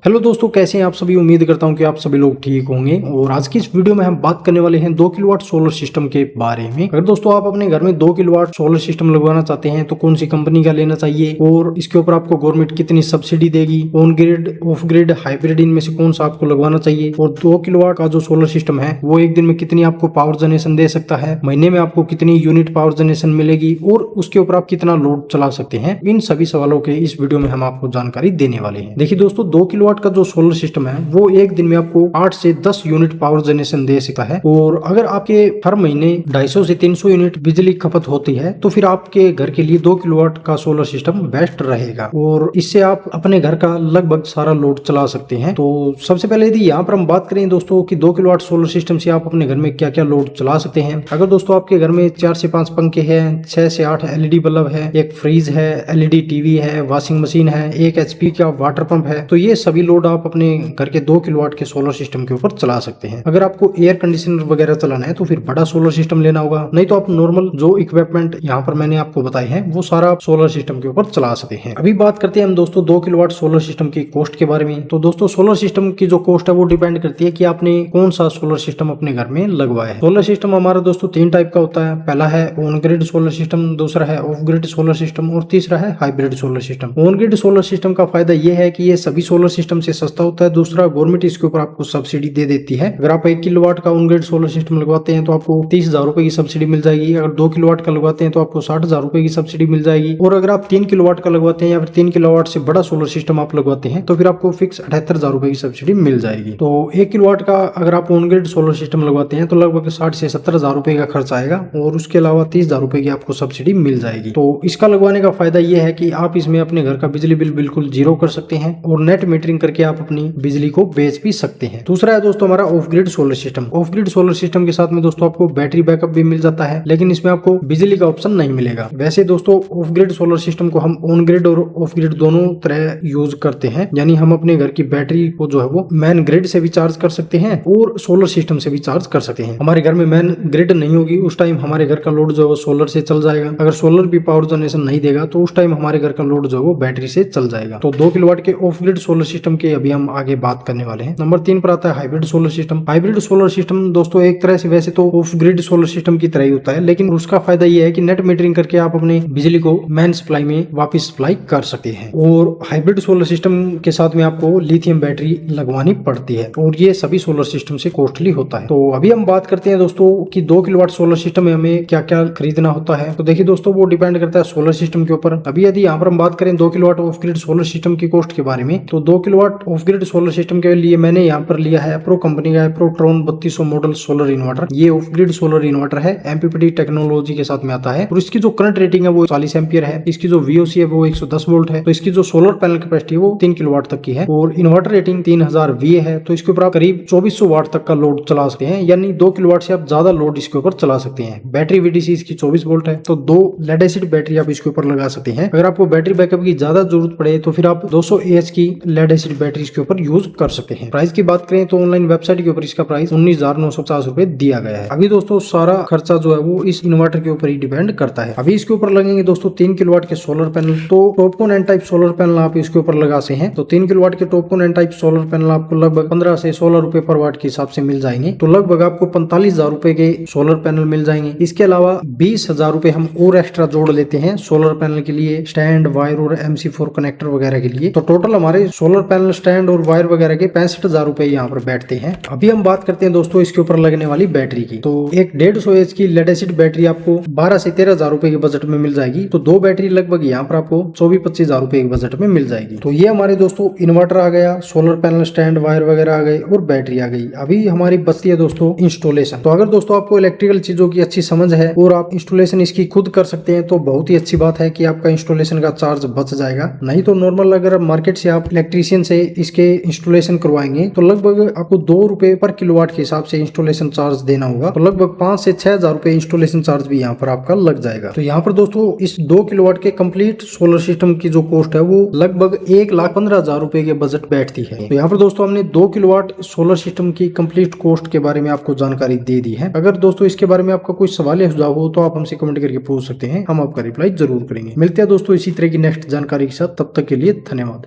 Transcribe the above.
Hello दोस्तों, कैसे हैं आप सभी। उम्मीद करता हूं कि आप सभी लोग ठीक होंगे। और आज की इस वीडियो में हम बात करने वाले हैं 2 किलोवाट सोलर सिस्टम के बारे में। अगर दोस्तों आप अपने घर में 2 किलोवाट सोलर सिस्टम लगवाना चाहते हैं तो कौन सी कंपनी का लेना चाहिए और इसके ऊपर आपको गवर्नमेंट कितनी सब्सिडी देगी, on grid, of grid, hybrid, इनमें से कौन सा आपको लगवाना चाहिए, और 2 किलोवाट का जो सोलर सिस्टम है वो एक दिन में कितनी आपको पावर जनरेशन दे सकता है, महीने में आपको कितनी यूनिट पावर जनरेशन मिलेगी और उसके ऊपर आप कितना लोड चला सकते हैं, इन सभी सवालों के इस वीडियो में हम आपको जानकारी देने वाले हैं। देखिए दोस्तों, 2 किलोवाट का जो सोलर सिस्टम है वो एक दिन में आपको 8 से 10 यूनिट पावर जनरेशन दे सकता है। और अगर आपके हर महीने 250 से 300 यूनिट बिजली खपत होती है तो फिर आपके घर के लिए 2 किलोवाट का सोलर सिस्टम बेस्ट रहेगा और इससे आप अपने घर का लगभग सारा लोड चला सकते हैं। तो सबसे पहले यदि यहाँ पर हम बात करें दोस्तों कि 2 किलोवाट सोलर सिस्टम से आप अपने घर में क्या क्या लोड चला सकते हैं। अगर दोस्तों आपके घर में 4 से 5 पंखे हैं, 6 से 8 एलईडी बल्ब है, एक फ्रिज है, एलईडी टीवी है, वॉशिंग मशीन है, 1 एचपी का वाटर पंप है, तो ये सभी लोड आप अपने घर के 2 किलोवाट के सोलर सिस्टम के ऊपर चला सकते हैं। अगर आपको एयर कंडीशनर वगैरह चलाना है तो फिर बड़ा सोलर सिस्टम लेना होगा, नहीं तो आप नॉर्मल जो इक्विपमेंट यहाँ पर मैंने आपको बताए हैं वो सारा आप सोलर सिस्टम के ऊपर चला सकते हैं। अभी बात करते हैं हम दोस्तों 2 किलोवाट सोलर सिस्टम की कॉस्ट के बारे में। तो दोस्तों सोलर सिस्टम की जो कॉस्ट है वो डिपेंड करती है कि आपने कौन सा सोलर सिस्टम अपने घर में लगवाया है। सोलर सिस्टम हमारा दोस्तों 3 टाइप का होता है। पहला है ऑन ग्रिड सोलर सिस्टम, दूसरा है ऑफ ग्रिड सोलर सिस्टम और तीसरा है hybrid solar system. On grid solar system का फायदा ये है कि ये सभी सोलर सिस्टम से सस्ता होता है। दूसरा, गवर्नमेंट इसके ऊपर आपको सब्सिडी दे देती है। अगर आप 1 किलोवाट का ऑन ग्रिड सोलर सिस्टम लगवाते हैं तो आपको 30,000 रुपए की सब्सिडी मिल जाएगी। अगर 2 किलोवाट का लगवाते हैं तो आपको 60,000 रुपए की सब्सिडी मिल जाएगी। और अगर आप 3 किलोवाट का लगवाते हैं या फिर 3 किलोवाट से बड़ा सोलर सिस्टम आप लगवाते हैं तो फिर आपको फिक्स 78,000 रुपए की सब्सिडी मिल जाएगी। तो 1 किलोवाट का अगर आप ऑन ग्रिड सोलर सिस्टम लगवाते हैं तो लगभग 60 से 70,000 रुपए का खर्च आएगा और उसके अलावा 30,000 रुपए की आपको सब्सिडी मिल जाएगी। तो इसका लगवाने का फायदा यह है कि आप इसमें अपने घर का बिजली बिल बिल्कुल जीरो कर सकते हैं और नेट मीटरिंग करके आप अपनी बिजली को बेच भी सकते हैं। दूसरा है दोस्तों हमारा of grid solar system. Of grid solar system के साथ में दोस्तों आपको बैटरी बैकअप भी मिल जाता है, लेकिन इसमें आपको बिजली का ऑप्शन नहीं मिलेगा। वैसे दोस्तों ऑफ ग्रिड सोलर सिस्टम को हम ऑन ग्रिड और ऑफ ग्रिड दोनों तरह यूज करते हैं, यानी हम अपने घर की बैटरी को जो है वो मैन ग्रिड से भी चार्ज कर सकते हैं और सोलर सिस्टम से भी चार्ज कर सकते हैं। हमारे घर में मैन ग्रिड नहीं होगी उस टाइम हमारे घर का लोड जो है वो सोलर से चल जाएगा। अगर सोलर भी पावर जनरेशन नहीं देगा तो उस टाइम हमारे घर का लोड जो है वो बैटरी से चल जाएगा। तो 2 किलोवाट के ऑफ ग्रिड सोलर सिस्टम के अभी हम आगे बात करने वाले हैं। नंबर 3 पर आता है hybrid solar system. Hybrid solar system दोस्तों एक तरह से वैसे तो ऑफ ग्रिड सोलर सिस्टम की तरह ही होता है, लेकिन उसका फायदा यह है कि नेट मीटरिंग करके आप अपने बिजली को मेन सप्लाई में वापस सप्लाई कर सकते हैं। और हाइब्रिड सोलर सिस्टम के साथ में आपको लिथियम बैटरी लगवानी पड़ती है और ये सभी सोलर सिस्टम से कॉस्टली होता है। तो अभी हम बात करते हैं दोस्तों कि 2 किलोवाट सोलर सिस्टम में हमें क्या क्या खरीदना होता है। तो देखिए दोस्तों वो डिपेंड करता है सोलर सिस्टम के ऊपर। अभी यदि यहाँ पर हम बात करें 2 kilowatt of grid solar system की कॉस्ट के बारे में, तो 2 kilowatt of grid solar system के लिए मैंने यहाँ पर लिया है प्रो कंपनी का प्रोट्रॉन 3200 मॉडल सोलर इन्वर्टर। ये ऑफ ग्रिड सोलर इन्वर्टर है, एमपीपीटी टेक्नोलॉजी के साथ में आता है और इसकी जो करंट रेटिंग है वो 40 एम्पियर है। इसकी जो वीओसी है वो 110 वोल्ट है। तो इसकी जो सोलर पैनल कैपेसिटी है वो 3 किलोवाट तक की है और इन्वर्टर रेटिंग 3000 VA है। तो इसके ऊपर आप करीब 2400 वाट तक का लोड चला सकते हैं, यानी 2 किलोवाट से आप ज्यादा लोड इसके ऊपर चला सकते हैं। बैटरी VDC इसकी 24 वोल्ट है, तो 2 लेड एसिड बैटरी आप इसके ऊपर लगा सकते हैं। अगर आपको बैटरी बैकअप की ज्यादा जरूरत पड़े तो फिर आप 200 AH की लेड एसिड बैटरी इसके ऊपर यूज कर सकते हैं। प्राइस की बात करें तो ऑनलाइन वेबसाइट के ऊपर इसका प्राइस 19,950 रुपए दिया गया है। अभी दोस्तों सारा खर्चा जो है वो इस इन्वर्टर के ऊपर ही डिपेंड करता है। अभी इसके ऊपर लगेंगे दोस्तों 3 किलोवाट के सोलर पैनल। तो TOPCon N type solar panel आप इसके ऊपर लगा सकते हैं। तो 3 किलोवाट के TOPCon N type solar panel आपको लगभग 15 से 16 रुपए पर वाट के हिसाब से मिल जाएंगे। तो लगभग आपको 45,000 रुपए के सोलर पैनल मिल जाएंगे। इसके अलावा 20,000 रुपए हम और एक्स्ट्रा जोड़ लेते हैं सोलर पैनल के लिए, स्टैंड, वायर और MC4 कनेक्टर वगैरह के लिए। तो टोटल हमारे सोलर पैनल, स्टैंड और वायर वगैरह के 65,000 रुपए यहाँ पर बैठते हैं। अभी हम बात करते हैं दोस्तों इसके ऊपर लगने वाली बैटरी की। तो एक 150 AH की लेड एसिड बैटरी आपको 12 से 13,000 रुपए के बजट में मिल जाएगी। तो 2 बैटरी लगभग यहाँ पर आपको 24-25,000 रुपए के बजट में मिल जाएगी। तो ये हमारे दोस्तों इन्वर्टर आ गया, सोलर पैनल, स्टैंड, वायर वगैरह आ गए और बैटरी आ गई। अभी हमारी बचती है दोस्तों इंस्टॉलेशन। तो अगर दोस्तों आपको इलेक्ट्रिकल चीजों की अच्छी समझ है और आप इंस्टॉलेशन इसकी खुद कर सकते हैं तो बहुत ही अच्छी बात है कि आपका इंस्टॉलेशन का चार्ज बच जाएगा। नहीं तो नॉर्मल अगर मार्केट से आप इलेक्ट्रीशियन से इसके इंस्टॉलेशन करवाएंगे तो लगभग आपको 2 रुपए पर किलोवाट के हिसाब से इंस्टॉलेशन चार्ज देना होगा। तो लगभग 5 से 6,000 रुपए इंस्टॉलेशन चार्ज भी यहाँ पर आपका लग जाएगा। तो यहाँ पर दोस्तों इस 2 किलोवाट के कंप्लीट सोलर सिस्टम की जो कॉस्ट है वो लगभग 1,15,000 रुपए के बजट बैठती है। तो यहाँ पर दोस्तों हमने 2 किलोवाट सोलर सिस्टम की कंप्लीट कॉस्ट के बारे में आपको जानकारी दे दी है। अगर दोस्तों इसके बारे में आपका कोई सवाल या सुझाव हो तो आप हमसे कमेंट करके पूछ सकते हैं, हम आपका रिप्लाई जरूर करेंगे। मिलते हैं दोस्तों इसी तरह की नेक्स्ट जानकारी के साथ, तब तक के लिए धन्यवाद।